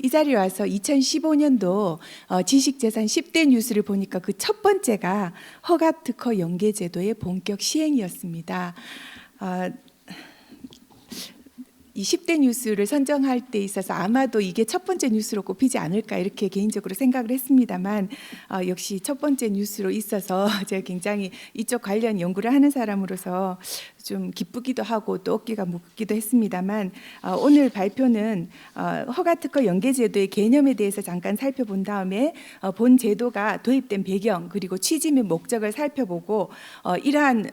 이 자리에 와서 2015년도 지식재산 10대 뉴스를 보니까 그 첫 번째가 허가특허 연계제도의 본격 시행이었습니다. 이 10대 뉴스를 선정할 때 있어서 아마도 이게 첫 번째 뉴스로 꼽히지 않을까 이렇게 개인적으로 생각을 했습니다만 역시 첫 번째 뉴스로 있어서 제가 굉장히 이쪽 관련 연구를 하는 사람으로서 좀 기쁘기도 하고 또 어깨가 무겁기도 했습니다만 오늘 발표는 허가특허 연계제도의 개념에 대해서 잠깐 살펴본 다음에 본 제도가 도입된 배경 그리고 취지 및 목적을 살펴보고 이러한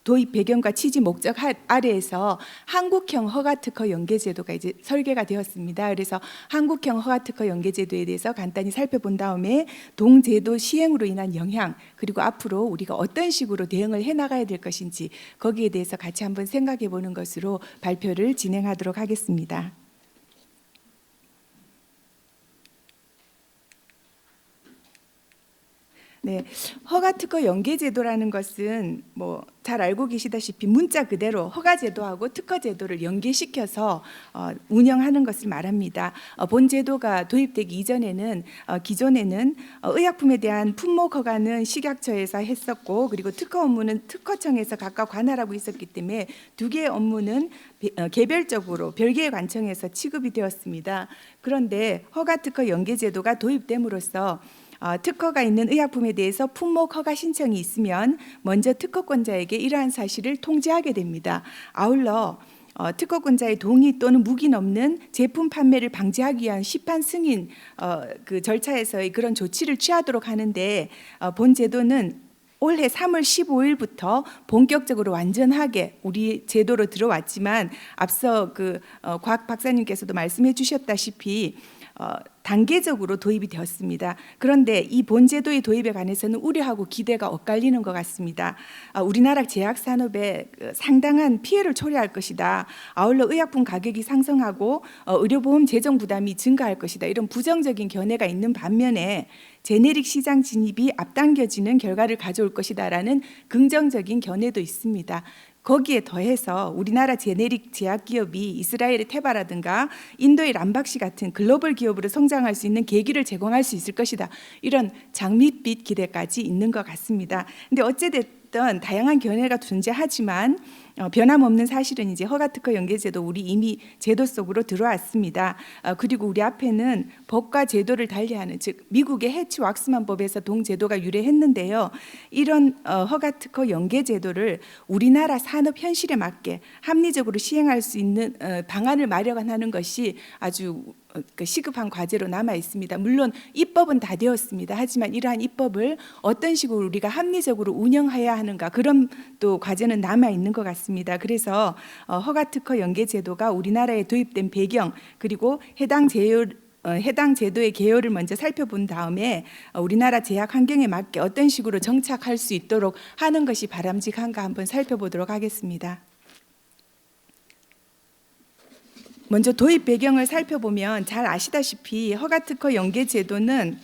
도입 배경과 취지 목적 아래에서 한국형 허가특허 연계제도가 이제 설계가 되었습니다. 그래서 한국형 허가특허 연계제도에 대해서 간단히 살펴본 다음에 동제도 시행으로 인한 영향 그리고 앞으로 우리가 어떤 식으로 대응을 해나가야 될 것인지 거기에 대해서 같이 한번 생각해 보는 것으로 발표를 진행하도록 하겠습니다. 네, 허가특허 연계제도라는 것은 잘 알고 계시다시피 문자 그대로 허가제도하고 특허제도를 연계시켜서 운영하는 것을 말합니다. 본 제도가 도입되기 이전에는 기존에는 의약품에 대한 품목 허가는 식약처에서 했었고 그리고 특허 업무는 특허청에서 각각 관할하고 있었기 때문에 두 개의 업무는 개별적으로 별개의 관청에서 취급이 되었습니다. 그런데 허가특허 연계제도가 도입됨으로써 특허가 있는 의약품에 대해서 품목 허가 신청이 있으면 먼저 특허권자에게 이러한 사실을 통지하게 됩니다. 아울러 특허권자의 동의 또는 묵인 없는 제품 판매를 방지하기 위한 시판 승인 그 절차에서의 그런 조치를 취하도록 하는데 본 제도는 올해 3월 15일부터 본격적으로 완전하게 우리 제도로 들어왔지만 앞서 곽 박사님께서도 말씀해 주셨다시피 단계적으로 도입이 되었습니다. 그런데 이 본제도의 도입에 관해서는 우려하고 기대가 엇갈리는 것 같습니다. 우리나라 제약산업에 상당한 피해를 초래할 것이다. 아울러 의약품 가격이 상승하고 의료보험 재정 부담이 증가할 것이다. 이런 부정적인 견해가 있는 반면에 제네릭 시장 진입이 앞당겨지는 결과를 가져올 것이다라는 긍정적인 견해도 있습니다. 거기에 더해서 우리나라 제네릭 제약 기업이 이스라엘의 테바라든가 인도의 람박시 같은 글로벌 기업으로 성장할 수 있는 계기를 제공할 수 있을 것이다. 이런 장밋빛 기대까지 있는 것 같습니다. 근데 어찌됐든 다양한 견해가 존재하지만 변함없는 사실은 이제 허가특허 연계제도 우리 이미 제도 속으로 들어왔습니다. 그리고 우리 앞에는 법과 제도를 달리하는 즉 미국의 해치 왁스만 법에서 동제도가 유래했는데요. 이런 허가특허 연계제도를 우리나라 산업 현실에 맞게 합리적으로 시행할 수 있는 방안을 마련하는 것이 아주 시급한 과제로 남아 있습니다. 물론 입법은 다 되었습니다. 하지만 이러한 입법을 어떤 식으로 우리가 합리적으로 운영해야 하는가 그런 또 과제는 남아 있는 것 같습니다. 그래서 허가특허 연계제도가 우리나라에 도입된 배경 그리고 해당 제도의 개요를 먼저 살펴본 다음에 우리나라 제약 환경에 맞게 어떤 식으로 정착할 수 있도록 하는 것이 바람직한가 한번 살펴보도록 하겠습니다. 먼저 도입 배경을 살펴보면 잘 아시다시피 허가특허 연계제도는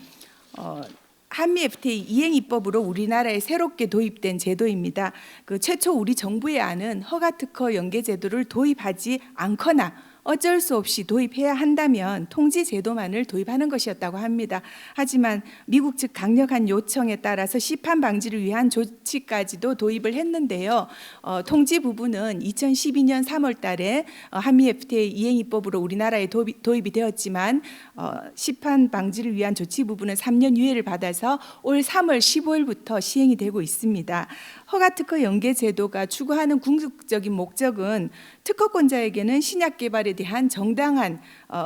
한미 FTA 이행 입법으로 우리나라에 새롭게 도입된 제도입니다. 최초 우리 정부의 안은 허가특허 연계제도를 도입하지 않거나 어쩔 수 없이 도입해야 한다면 통지 제도만을 도입하는 것이었다고 합니다. 하지만 미국 측 강력한 요청에 따라서 시판 방지를 위한 조치까지도 도입을 했는데요. 통지 부분은 2012년 3월 달에 한미 FTA 이행 입법으로 우리나라에 도입이 되었지만 시판 방지를 위한 조치 부분은 3년 유예를 받아서 올 3월 15일부터 시행이 되고 있습니다. 허가특허 연계제도가 추구하는 궁극적인 목적은 특허권자에게는 신약 개발에 대한 정당한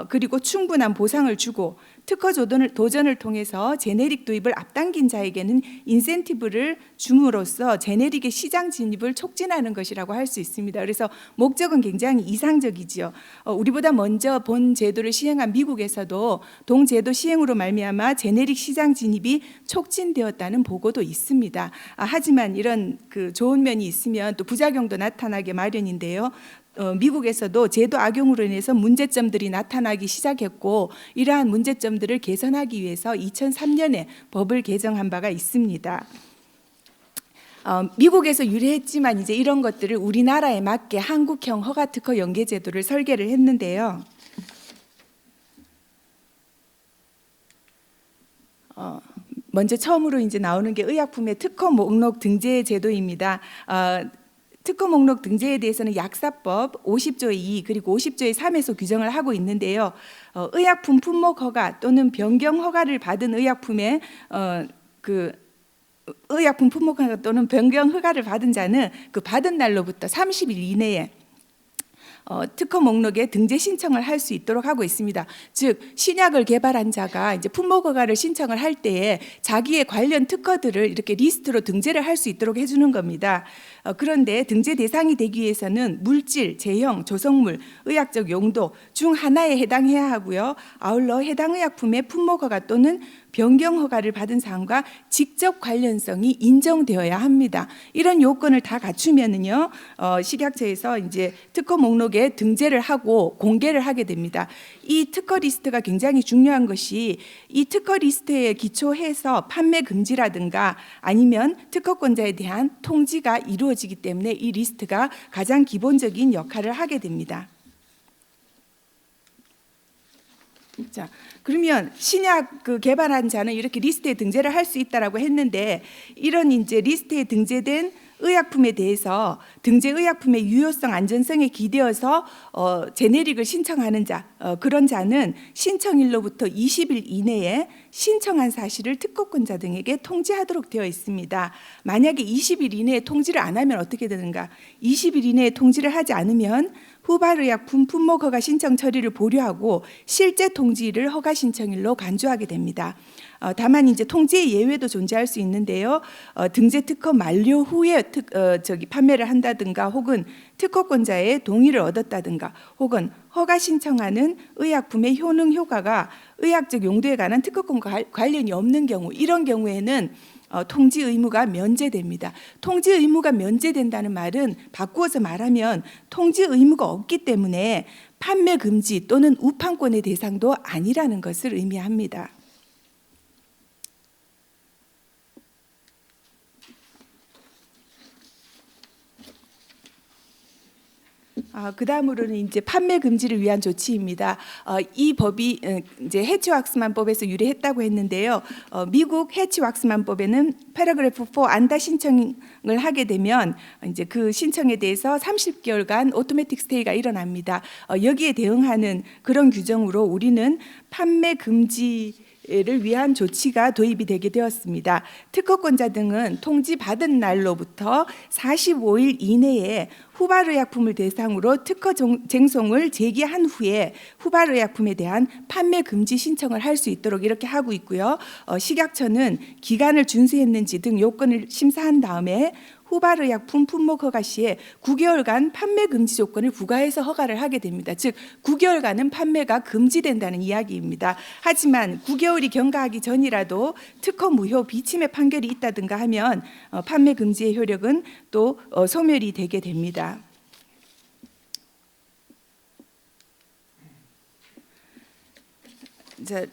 그리고 충분한 보상을 주고 특허 도전을 통해서 제네릭 도입을 앞당긴 자에게는 인센티브를 줌으로써 제네릭의 시장 진입을 촉진하는 것이라고 할 수 있습니다. 그래서 목적은 굉장히 이상적이지요. 우리보다 먼저 본 제도를 시행한 미국에서도 동제도 시행으로 말미암아 제네릭 시장 진입이 촉진되었다는 보고도 있습니다. 하지만 이런 좋은 면이 있으면 또 부작용도 나타나게 마련인데요. 미국에서도 제도 악용으로 인해서 문제점들이 나타나기 시작했고 이러한 문제점들을 개선하기 위해서 2003년에 법을 개정한 바가 있습니다. 미국에서 유래했지만 이제 이런 것들을 우리나라에 맞게 한국형 허가특허 연계제도를 설계를 했는데요. 먼저 처음으로 이제 나오는 게 의약품의 특허 목록 등재 제도입니다. 특허 목록 등재에 대해서는 약사법 50조의 2 그리고 50조의 3에서 규정을 하고 있는데요. 의약품 품목 허가 또는 변경 허가를 받은 의약품의 의약품 품목 허가 또는 변경 허가를 받은 자는 그 받은 날로부터 30일 이내에 특허 목록에 등재 신청을 할 수 있도록 하고 있습니다. 즉 신약을 개발한 자가 이제 품목 허가를 신청을 할 때에 자기의 관련 특허들을 이렇게 리스트로 등재를 할 수 있도록 해주는 겁니다. 그런데 등재 대상이 되기 위해서는 물질, 제형, 조성물, 의학적 용도 중 하나에 해당해야 하고요. 아울러 해당 의약품의 품목 허가 또는 변경 허가를 받은 사항과 직접 관련성이 인정되어야 합니다. 이런 요건을 다 갖추면은요, 식약처에서 이제 특허 목록에 등재를 하고 공개를 하게 됩니다. 이 특허 리스트가 굉장히 중요한 것이 이 특허 리스트에 기초해서 판매 금지라든가 아니면 특허권자에 대한 통지가 이루어지기 때문에 이 리스트가 가장 기본적인 역할을 하게 됩니다. 자, 그러면 신약 개발한 자는 이렇게 리스트에 등재를 할 수 있다라고 했는데 이런 이제 리스트에 등재된 의약품에 대해서 등재 의약품의 유효성, 안전성에 기대어서 제네릭을 신청하는 자, 그런 자는 신청일로부터 20일 이내에 신청한 사실을 특허권자 등에게 통지하도록 되어 있습니다. 만약에 20일 이내에 통지를 안 하면 어떻게 되는가? 20일 이내에 통지를 하지 않으면 후발의약품 품목 허가 신청 처리를 보류하고 실제 통지를 허가 신청일로 간주하게 됩니다. 다만 이제 통지의 예외도 존재할 수 있는데요. 등재 특허 만료 후에 판매를 한다든가 혹은 특허권자의 동의를 얻었다든가 혹은 허가 신청하는 의약품의 효능 효과가 의학적 용도에 관한 특허권과 관련이 없는 경우, 이런 경우에는 통지 의무가 면제됩니다. 통지 의무가 면제된다는 말은 바꾸어서 말하면 통지 의무가 없기 때문에 판매 금지 또는 우판권의 대상도 아니라는 것을 의미합니다. 그 다음으로는 이제 판매 금지를 위한 조치입니다. 이 법이 이제 해치왁스만법에서 유래했다고 했는데요. 미국 해치왁스만법에는 패러그래프 4 안다 신청을 하게 되면 이제 그 신청에 대해서 30개월간 오토매틱 스테이가 일어납니다. 여기에 대응하는 그런 규정으로 우리는 판매 금지를 위한 조치가 도입이 되게 되었습니다. 특허권자 등은 통지받은 날로부터 45일 이내에 후발의약품을 대상으로 특허 쟁송을 제기한 후에 후발의약품에 대한 판매 금지 신청을 할 수 있도록 이렇게 하고 있고요. 식약처는 기간을 준수했는지 등 요건을 심사한 다음에 후발의약품 품목 허가 시에 9개월간 판매 금지 조건을 부과해서 허가를 하게 됩니다. 즉 9개월간은 판매가 금지된다는 이야기입니다. 하지만 9개월이 경과하기 전이라도 특허 무효 비침해 판결이 있다든가 하면 판매 금지의 효력은 또 소멸이 되게 됩니다. 자,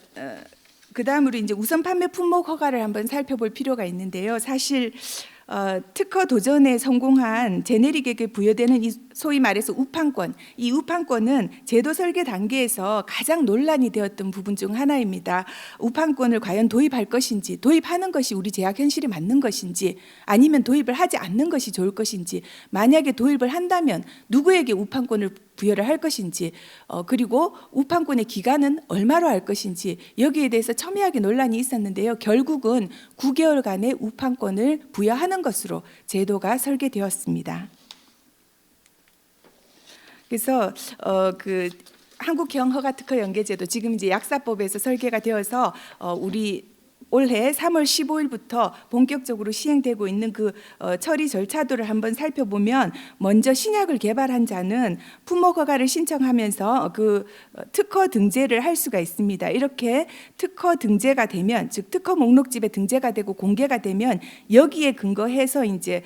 그 다음으로 이제 우선 판매 품목 허가를 한번 살펴볼 필요가 있는데요. 사실 특허 도전에 성공한 제네릭에게 부여되는 이 소위 말해서 우판권, 이 우판권은 제도 설계 단계에서 가장 논란이 되었던 부분 중 하나입니다. 우판권을 과연 도입할 것인지, 도입하는 것이 우리 제약 현실에 맞는 것인지, 아니면 도입을 하지 않는 것이 좋을 것인지, 만약에 도입을 한다면 누구에게 우판권을 부여를 할 것인지, 그리고 우판권의 기간은 얼마로 할 것인지, 여기에 대해서 첨예하게 논란이 있었는데요. 결국은 9개월간의 우판권을 부여하는 것으로 제도가 설계되었습니다. 그래서 그 한국형 허가특허 연계제도 지금 이제 약사법에서 설계가 되어서 우리 올해 3월 15일부터 본격적으로 시행되고 있는 그 처리 절차도를 한번 살펴보면 먼저 신약을 개발한 자는 품목 허가를 신청하면서 그 특허 등재를 할 수가 있습니다. 이렇게 특허 등재가 되면, 즉 특허 목록집에 등재가 되고 공개가 되면 여기에 근거해서 이제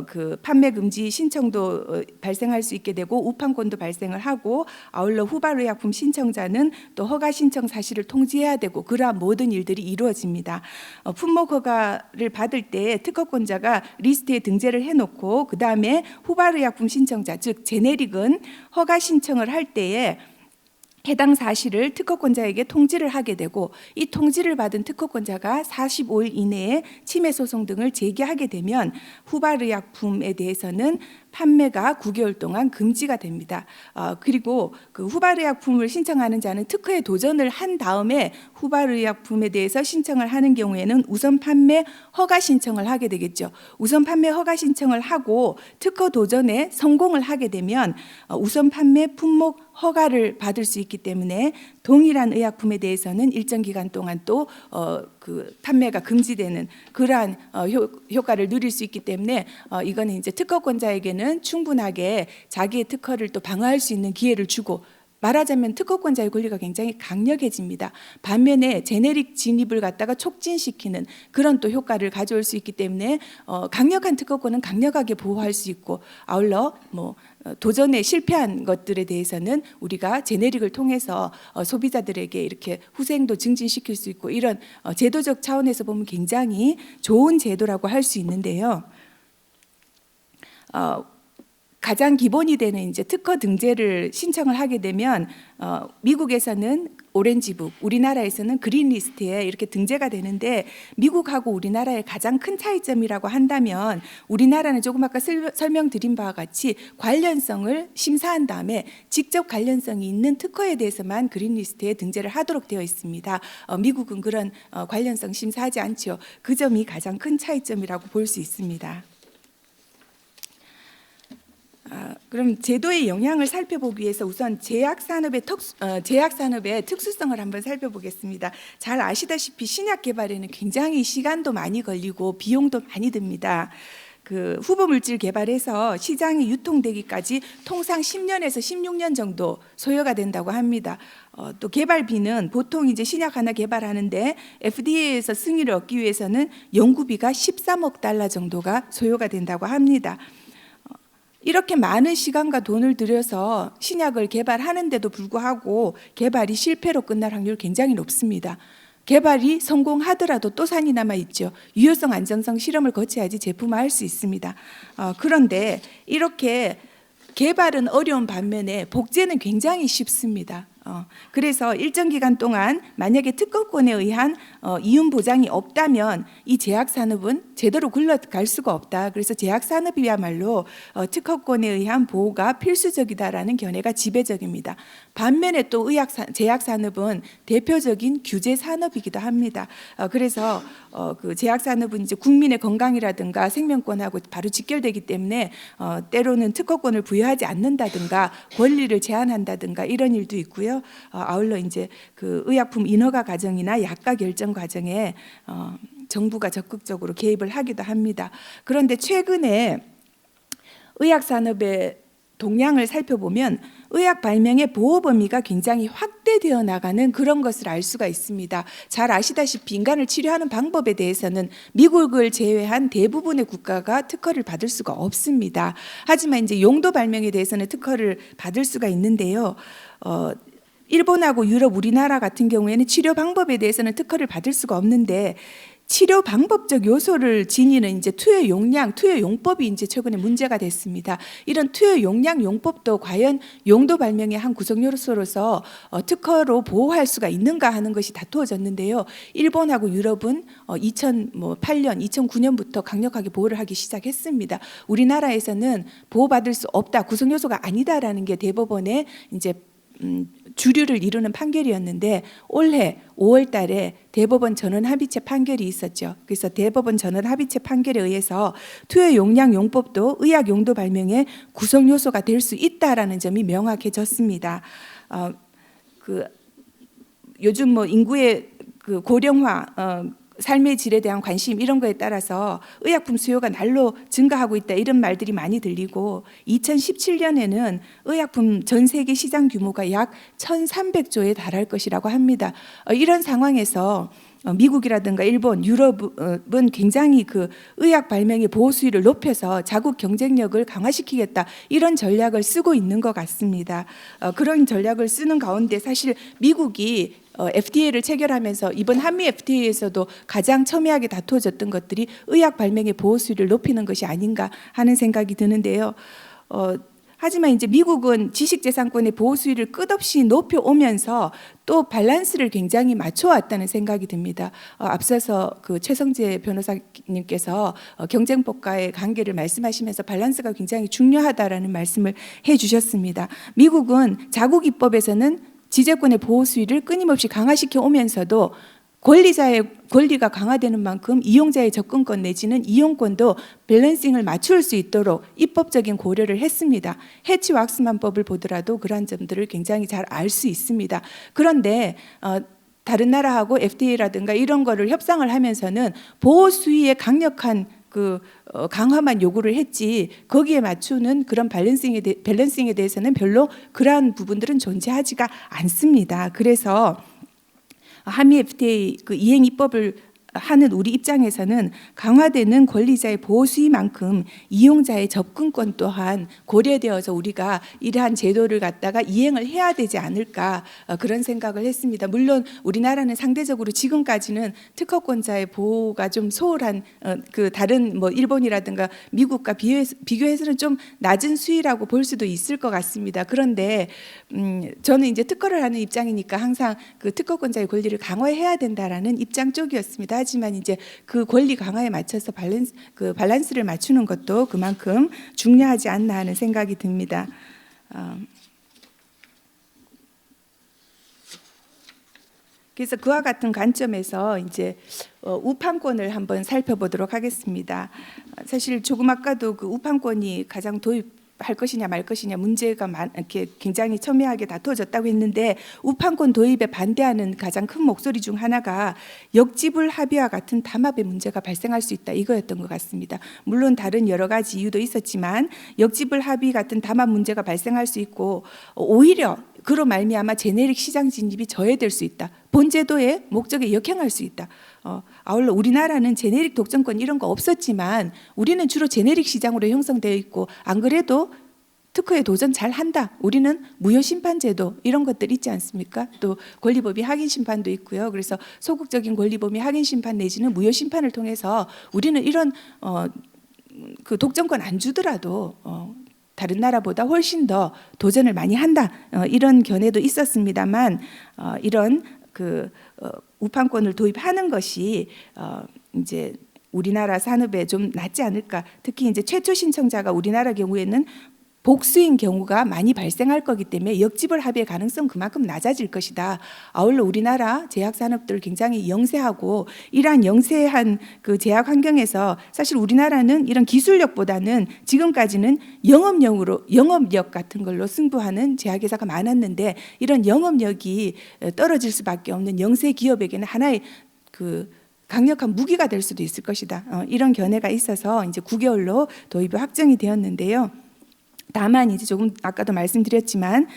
그 판매 금지 신청도 발생할 수 있게 되고 우판권도 발생을 하고, 아울러 후발의약품 신청자는 또 허가 신청 사실을 통지해야 되고, 그러한 모든 일들이 이루어집니다. 품목 허가를 받을 때 특허권자가 리스트에 등재를 해놓고 그 다음에 후발의약품 신청자, 즉 제네릭은 허가 신청을 할 때에 해당 사실을 특허권자에게 통지를 하게 되고, 이 통지를 받은 특허권자가 45일 이내에 침해 소송 등을 제기하게 되면 후발의약품에 대해서는 판매가 9개월 동안 금지가 됩니다. 그리고 그 후발의약품을 신청하는 자는 특허에 도전을 한 다음에 후발의약품에 대해서 신청을 하는 경우에는 우선 판매 허가 신청을 하게 되겠죠. 우선 판매 허가 신청을 하고 특허 도전에 성공을 하게 되면 우선 판매 품목 허가를 받을 수 있기 때문에 동일한 의약품에 대해서는 일정 기간 동안 또 그 판매가 금지되는 그러한 효과를 누릴 수 있기 때문에 이거는 이제 특허권자에게는 충분하게 자기의 특허를 또 방어할 수 있는 기회를 주고, 말하자면 특허권자의 권리가 굉장히 강력해집니다. 반면에 제네릭 진입을 갖다가 촉진시키는 그런 또 효과를 가져올 수 있기 때문에 강력한 특허권은 강력하게 보호할 수 있고, 아울러 도전에 실패한 것들에 대해서는 우리가 제네릭을 통해서 소비자들에게 이렇게 후생도 증진시킬 수 있고, 이런 제도적 차원에서 보면 굉장히 좋은 제도라고 할 수 있는데요. 가장 기본이 되는 이제 특허 등재를 신청을 하게 되면 미국에서는 오렌지북, 우리나라에서는 그린리스트에 이렇게 등재가 되는데, 미국하고 우리나라의 가장 큰 차이점이라고 한다면 우리나라는 조금 아까 설명드린 바와 같이 관련성을 심사한 다음에 직접 관련성이 있는 특허에 대해서만 그린리스트에 등재를 하도록 되어 있습니다. 미국은 그런 관련성 심사하지 않죠. 그 점이 가장 큰 차이점이라고 볼 수 있습니다. 그럼 제도의 영향을 살펴보기 위해서 우선 제약산업의 특수성을 한번 살펴보겠습니다. 잘 아시다시피 신약 개발에는 굉장히 시간도 많이 걸리고 비용도 많이 듭니다. 그 후보 물질 개발해서 시장에 유통되기까지 통상 10년에서 16년 정도 소요가 된다고 합니다. 또 개발비는 보통 이제 신약 하나 개발하는데 FDA에서 승인을 얻기 위해서는 연구비가 13억 달러 정도가 소요가 된다고 합니다. 이렇게 많은 시간과 돈을 들여서 신약을 개발하는데도 불구하고 개발이 실패로 끝날 확률이 굉장히 높습니다. 개발이 성공하더라도 또 산이 남아 있죠. 유효성, 안전성 실험을 거쳐야지 제품화할 수 있습니다. 그런데 이렇게 개발은 어려운 반면에 복제는 굉장히 쉽습니다. 그래서 일정 기간 동안 만약에 특허권에 의한 이윤 보장이 없다면 이 제약산업은 제대로 굴러갈 수가 없다. 그래서 제약산업이야말로 특허권에 의한 보호가 필수적이다라는 견해가 지배적입니다. 반면에 또 제약산업은 대표적인 규제 산업이기도 합니다. 그래서 그 제약산업은 이제 국민의 건강이라든가 생명권하고 바로 직결되기 때문에 때로는 특허권을 부여하지 않는다든가 권리를 제한한다든가 이런 일도 있고요. 아울러 이제 그 의약품 인허가 과정이나 약가 결정 과정에 정부가 적극적으로 개입을 하기도 합니다. 그런데 최근에 의약산업의 동향을 살펴보면 의학 발명의 보호 범위가 굉장히 확대되어 나가는 그런 것을 알 수가 있습니다. 잘 아시다시피 인간을 치료하는 방법에 대해서는 미국을 제외한 대부분의 국가가 특허를 받을 수가 없습니다. 하지만 이제 용도 발명에 대해서는 특허를 받을 수가 있는데요. 일본하고 유럽, 우리나라 같은 경우에는 치료 방법에 대해서는 특허를 받을 수가 없는데, 치료 방법적 요소를 지니는 이제 투여 용량, 투여 용법이 이제 최근에 문제가 됐습니다. 이런 투여 용량 용법도 과연 용도 발명의 한 구성 요소로서 특허로 보호할 수가 있는가 하는 것이 다투어졌는데요. 일본하고 유럽은 2008년, 2009년부터 강력하게 보호를 하기 시작했습니다. 우리나라에서는 보호받을 수 없다, 구성 요소가 아니다라는 게 대법원의 이제 주류를 이루는 판결이었는데, 올해 5월 달에 대법원 전원 합의체 판결이 있었죠. 그래서 대법원 전원 합의체 판결에 의해서 투여 용량 용법도 의학 용도 발명의 구성 요소가 될 수 있다라는 점이 명확해졌습니다. 요즘 인구의 그 고령화, 삶의 질에 대한 관심 이런 거에 따라서 의약품 수요가 날로 증가하고 있다, 이런 말들이 많이 들리고, 2017년에는 의약품 전 세계 시장 규모가 약 1,300조에 달할 것이라고 합니다. 이런 상황에서 미국이라든가 일본, 유럽은 굉장히 그 의학 발명의 보호 수위를 높여서 자국 경쟁력을 강화시키겠다, 이런 전략을 쓰고 있는 것 같습니다. 그런 전략을 쓰는 가운데 사실 미국이 FDA를 체결하면서 이번 한미 FTA에서도 가장 첨예하게 다투어졌던 것들이 의학 발명의 보호 수위를 높이는 것이 아닌가 하는 생각이 드는데요. 하지만 이제 미국은 지식재산권의 보호 수위를 끝없이 높여오면서 또 밸런스를 굉장히 맞춰왔다는 생각이 듭니다. 앞서서 그 최성재 변호사님께서 경쟁법과의 관계를 말씀하시면서 밸런스가 굉장히 중요하다라는 말씀을 해주셨습니다. 미국은 자국 입법에서는 지재권의 보호 수위를 끊임없이 강화시켜 오면서도 권리자의 권리가 강화되는 만큼 이용자의 접근권 내지는 이용권도 밸런싱을 맞출 수 있도록 입법적인 고려를 했습니다. 해치 왁스만법을 보더라도 그러한 점들을 굉장히 잘 알 수 있습니다. 그런데 다른 나라하고 FDA라든가 이런 거를 협상을 하면서는 보호 수위의 강력한 강화만 요구를 했지 거기에 맞추는 그런 밸런싱에 대해서는 별로 그러한 부분들은 존재하지가 않습니다. 그래서 한미 FTA 이행 입법을 하는 우리 입장에서는 강화되는 권리자의 보호 수위만큼 이용자의 접근권 또한 고려되어서 우리가 이러한 제도를 갖다가 이행을 해야 되지 않을까 그런 생각을 했습니다. 물론 우리나라는 상대적으로 지금까지는 특허권자의 보호가 좀 소홀한 다른 뭐 일본이라든가 미국과 비교해서는 좀 낮은 수위라고 볼 수도 있을 것 같습니다. 그런데 저는 이제 특허를 하는 입장이니까 항상 그 특허권자의 권리를 강화해야 된다라는 입장 쪽이었습니다. 하지만 이제 그 권리 강화에 맞춰서 밸런스를 맞추는 것도 그만큼 중요하지 않나 하는 생각이 듭니다. 그래서 그와 같은 관점에서 이제 우판권을 한번 살펴보도록 하겠습니다. 사실 조금 아까도 그 우판권이 가장 도입할 것이냐 말 것이냐 문제가 이렇게 굉장히 첨예하게 다투어졌다고 했는데 우판권 도입에 반대하는 가장 큰 목소리 중 하나가 역지불 합의와 같은 담합의 문제가 발생할 수 있다 이거였던 것 같습니다. 물론 다른 여러 가지 이유도 있었지만 역지불 합의 같은 담합 문제가 발생할 수 있고 오히려 그로 말미암아 제네릭 시장 진입이 저해될 수 있다. 본 제도의 목적에 역행할 수 있다. 아울러 우리나라는 제네릭 독점권 이런 거 없었지만 우리는 주로 제네릭 시장으로 형성되어 있고 안 그래도 특허에 도전 잘 한다. 우리는 무효심판제도 이런 것들 있지 않습니까? 또 권리범위 확인심판도 있고요. 그래서 소극적인 권리범위 확인심판 내지는 무효심판을 통해서 우리는 이런 그 독점권 안 주더라도 다른 나라보다 훨씬 더 도전을 많이 한다. 이런 견해도 있었습니다만 이런 우판권을 도입하는 것이 이제 우리나라 산업에 좀 낫지 않을까. 특히 이제 최초 신청자가 우리나라 경우에는 복수인 경우가 많이 발생할 거기 때문에 역지불 합의의 가능성 그만큼 낮아질 것이다. 아울러 우리나라 제약 산업들 굉장히 영세하고 이러한 영세한 그 제약 환경에서 사실 우리나라는 이런 기술력보다는 지금까지는 영업력 같은 걸로 승부하는 제약회사가 많았는데 이런 영업력이 떨어질 수밖에 없는 영세 기업에게는 하나의 강력한 무기가 될 수도 있을 것이다. 이런 견해가 있어서 이제 9개월로 도입이 확정이 되었는데요. 다만 이제 조금 아까도 말씀드렸지만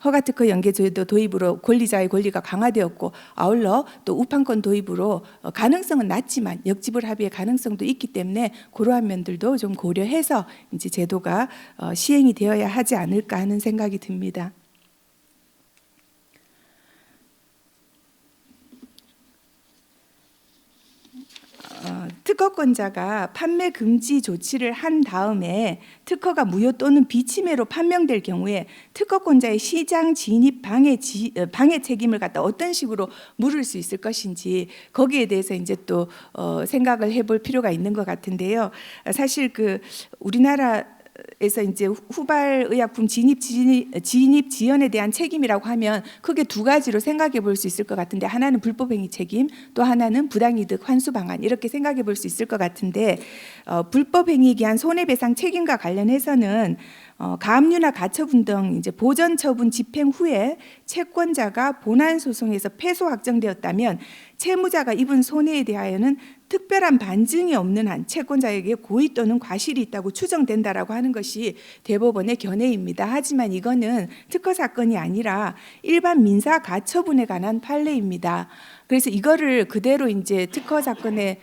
허가특허 연계제도 도입으로 권리자의 권리가 강화되었고 아울러 또 우판권 도입으로 가능성은 낮지만 역지불 합의의 가능성도 있기 때문에 그러한 면들도 좀 고려해서 이제 제도가 시행이 되어야 하지 않을까 하는 생각이 듭니다. 특허권자가 판매 금지 조치를 한 다음에 특허가 무효 또는 비침해로 판명될 경우에 특허권자의 시장 진입 방해 책임을 갖다 어떤 식으로 물을 수 있을 것인지 거기에 대해서 이제 또 생각을 해볼 필요가 있는 것 같은데요. 사실 우리나라에서 이제 후발 의약품 진입 지연에 대한 책임이라고 하면 크게 두 가지로 생각해 볼 수 있을 것 같은데 하나는 불법행위 책임, 또 하나는 부당이득 환수 방안 이렇게 생각해 볼 수 있을 것 같은데 불법행위에 기한 손해배상 책임과 관련해서는 가압류나 가처분 등 이제 보전 처분 집행 후에 채권자가 본안 소송에서 패소 확정되었다면 채무자가 입은 손해에 대하여는 특별한 반증이 없는 한 채권자에게 고의 또는 과실이 있다고 추정된다라고 하는 것이 대법원의 견해입니다. 하지만 이거는 특허 사건이 아니라 일반 민사 가처분에 관한 판례입니다. 그래서 이거를 그대로 이제 특허 사건에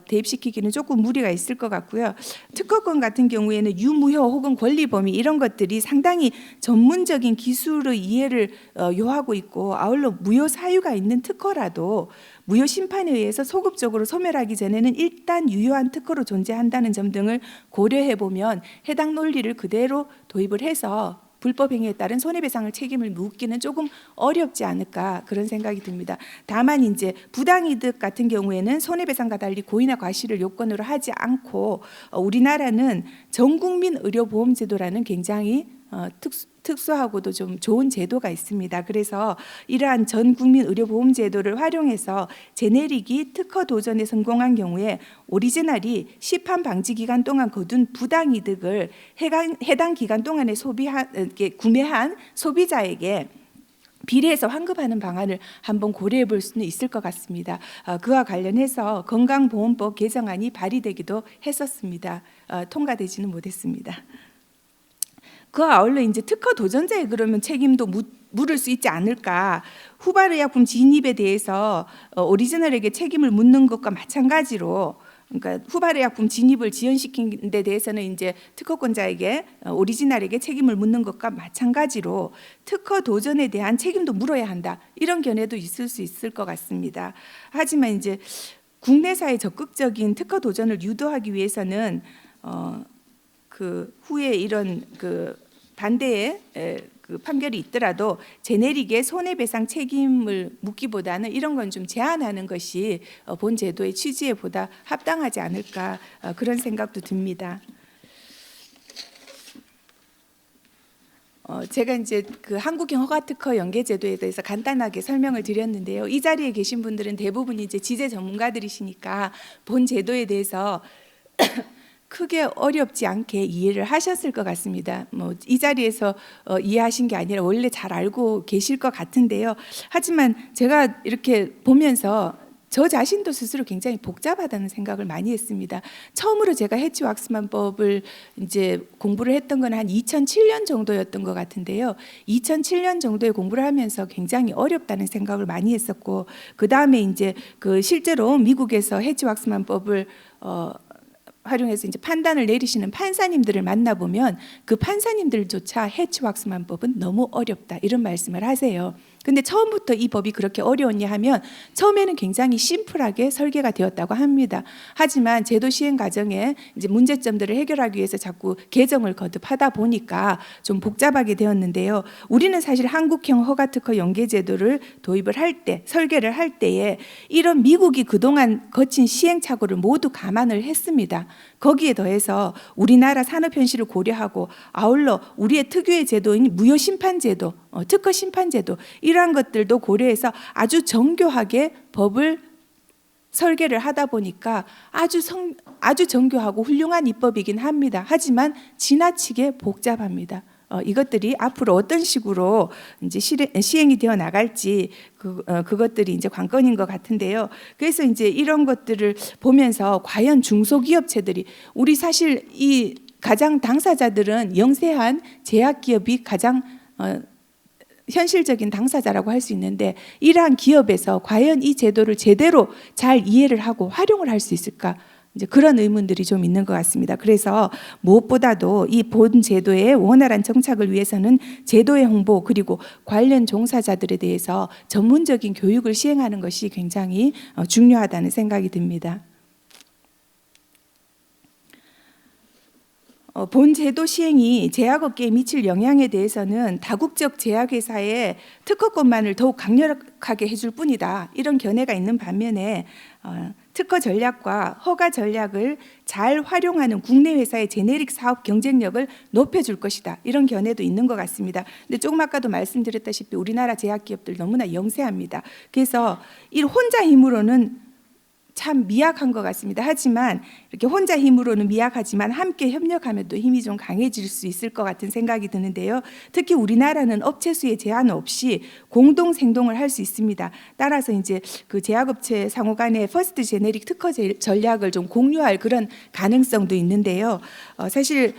대입시키기는 조금 무리가 있을 것 같고요. 특허권 같은 경우에는 유무효 혹은 권리 범위 이런 것들이 상당히 전문적인 기술의 이해를 요하고 있고, 아울러 무효 사유가 있는 특허라도 무효 심판에 의해서 소급적으로 소멸하기 전에는 일단 유효한 특허로 존재한다는 점 등을 고려해 보면 해당 논리를 그대로 도입을 해서 불법 행위에 따른 손해배상을 책임을 묻기는 조금 어렵지 않을까, 그런 생각이 듭니다. 다만 이제 부당이득 같은 경우에는 손해배상과 달리 고의나 과실을 요건으로 하지 않고 우리나라는 전국민 의료보험제도라는 굉장히 특수하고도 좀 좋은 제도가 있습니다. 그래서 이러한 전 국민 의료보험 제도를 활용해서 제네릭이 특허 도전에 성공한 경우에 오리지널이 시판 방지 기간 동안 거둔 부당이득을 해당 기간 동안에 구매한 소비자에게 비례해서 환급하는 방안을 한번 고려해 볼 수는 있을 것 같습니다. 그와 관련해서 건강보험법 개정안이 발의되기도 했었습니다. 통과되지는 못했습니다. 그 아울러 이제 특허 도전자의 그러면 책임도 물을 수 있지 않을까. 후발의약품 진입에 대해서 오리지널에게 책임을 묻는 것과 마찬가지로, 그러니까 후발의약품 진입을 지연시킨 데 대해서는 이제 특허권자에게 오리지널에게 책임을 묻는 것과 마찬가지로 특허 도전에 대한 책임도 물어야 한다, 이런 견해도 있을 수 있을 것 같습니다. 하지만 이제 국내사의 적극적인 특허 도전을 유도하기 위해서는 그 후에 이런 그 반대의 그 판결이 있더라도 제네릭의 손해배상 책임을 묻기보다는 이런 건 좀 제한하는 것이 본 제도의 취지에 보다 합당하지 않을까, 그런 생각도 듭니다. 제가 이제 그 한국형 허가특허 연계제도에 대해서 간단하게 설명을 드렸는데요. 이 자리에 계신 분들은 대부분 이제 지재 전문가들이시니까 본 제도에 대해서 크게 어렵지 않게 이해를 하셨을 것 같습니다. 이 자리에서 이해하신 게 아니라 원래 잘 알고 계실 것 같은데요. 하지만 제가 이렇게 보면서 저 자신도 스스로 굉장히 복잡하다는 생각을 많이 했습니다. 처음으로 제가 해치 왁스만법을 이제 공부를 했던 건 한 2007년 정도였던 것 같은데요. 2007년 정도에 공부를 하면서 굉장히 어렵다는 생각을 많이 했었고, 그 다음에 이제 그 실제로 미국에서 해치 왁스만법을 활용해서 이제 판단을 내리시는 판사님들을 만나보면 그 판사님들조차 해치 왁스만법은 너무 어렵다, 이런 말씀을 하세요. 근데 처음부터 이 법이 그렇게 어려웠냐 하면 처음에는 굉장히 심플하게 설계가 되었다고 합니다. 하지만 제도 시행 과정에 이제 문제점들을 해결하기 위해서 자꾸 개정을 거듭하다 보니까 좀 복잡하게 되었는데요. 우리는 사실 한국형 허가특허 연계제도를 도입을 할 때, 설계를 할 때에 이런 미국이 그동안 거친 시행착오를 모두 감안을 했습니다. 거기에 더해서 우리나라 산업 현실을 고려하고 아울러 우리의 특유의 제도인 무효심판제도, 특허심판제도, 이러한 것들도 고려해서 아주 정교하게 법을 설계를 하다 보니까 아주 정교하고 훌륭한 입법이긴 합니다. 하지만 지나치게 복잡합니다. 이것들이 앞으로 어떤 식으로 이제 시행이 되어 나갈지 그것들이 이제 관건인 것 같은데요. 그래서 이제 이런 것들을 보면서 과연 중소기업체들이, 우리 사실 이 가장 당사자들은 영세한 제약기업이 가장 현실적인 당사자라고 할 수 있는데, 이러한 기업에서 과연 이 제도를 제대로 잘 이해를 하고 활용을 할 수 있을까? 이제 그런 의문들이 좀 있는 것 같습니다. 그래서 무엇보다도 이 본 제도의 원활한 정착을 위해서는 제도의 홍보, 그리고 관련 종사자들에 대해서 전문적인 교육을 시행하는 것이 굉장히 중요하다는 생각이 듭니다. 본 제도 시행이 제약업계에 미칠 영향에 대해서는 다국적 제약회사의 특허권만을 더욱 강력하게 해줄 뿐이다, 이런 견해가 있는 반면에 특허 전략과 허가 전략을 잘 활용하는 국내 회사의 제네릭 사업 경쟁력을 높여줄 것이다, 이런 견해도 있는 것 같습니다. 근데 조금 아까도 말씀드렸다시피 우리나라 제약기업들 너무나 영세합니다. 그래서 이 혼자 힘으로는 참 미약한 것 같습니다. 하지만 이렇게 혼자 힘으로는 미약하지만 함께 협력하면 또 힘이 좀 강해질 수 있을 것 같은 생각이 드는데요. 특히 우리나라는 업체 수의 제한 없이 공동 생동을 할 수 있습니다. 따라서 이제 그 제약업체 상호 간의 퍼스트 제네릭 특허 전략을 좀 공유할 그런 가능성도 있는데요. 사실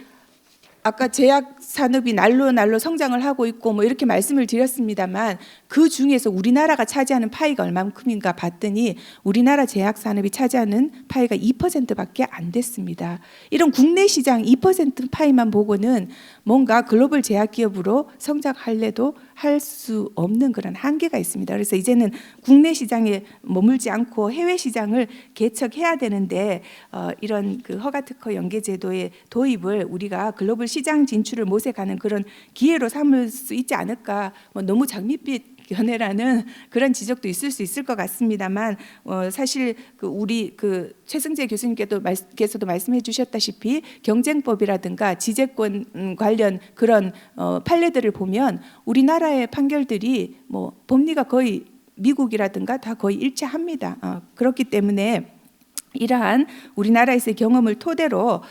아까 제약 산업이 날로 성장을 하고 있고 뭐 이렇게 말씀을 드렸습니다만 그 중에서 우리나라가 차지하는 파이가 얼만큼인가 봤더니 우리나라 제약 산업이 차지하는 파이가 2%밖에 안 됐습니다. 이런 국내 시장 2% 파이만 보고는 뭔가 글로벌 제약 기업으로 성장할래도 할 수 없는 그런 한계가 있습니다. 그래서 이제는 국내 시장에 머물지 않고 해외 시장을 개척해야 되는데 이런 그 허가특허 연계제도의 도입을 우리가 글로벌 시장 진출을 모색하는 그런 기회로 삼을 수 있지 않을까. 너무 장밋빛 견해라는 그런 지적도 있을 수 있을 것 같습니다만 사실 우리 최승재 교수님께서도 말씀해 주셨다시피 경쟁법이라든가 지재권 관련 그런 판례들을 보면 우리나라의 판결들이 법리가 거의 미국이라든가 다 거의 일치합니다. 그렇기 때문에 이러한 우리나라에서의 경험을 토대로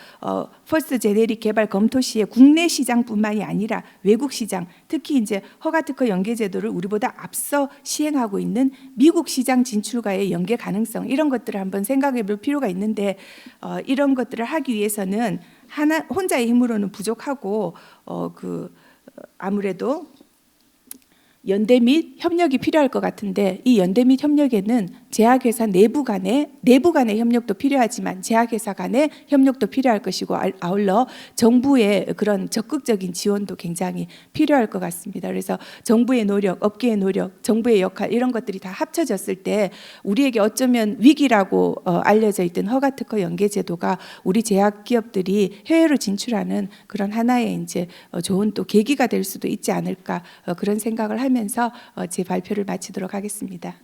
퍼스트 제네릭 개발 검토 시에 국내 시장뿐만이 아니라 외국 시장, 특히 이제 허가특허 연계제도를 우리보다 앞서 시행하고 있는 미국 시장 진출과의 연계 가능성 이런 것들을 한번 생각해 볼 필요가 있는데 이런 것들을 하기 위해서는 혼자의 힘으로는 부족하고 아무래도 연대 및 협력이 필요할 것 같은데 이 연대 및 협력에는 제약회사 내부 간의 협력도 필요하지만 제약회사 간의 협력도 필요할 것이고 아울러 정부의 그런 적극적인 지원도 굉장히 필요할 것 같습니다. 그래서 정부의 노력, 업계의 노력, 정부의 역할 이런 것들이 다 합쳐졌을 때 우리에게 어쩌면 위기라고 알려져 있던 허가특허 연계제도가 우리 제약 기업들이 해외로 진출하는 그런 하나의 이제 좋은 또 계기가 될 수도 있지 않을까 그런 생각을 하면서 제 발표를 마치도록 하겠습니다.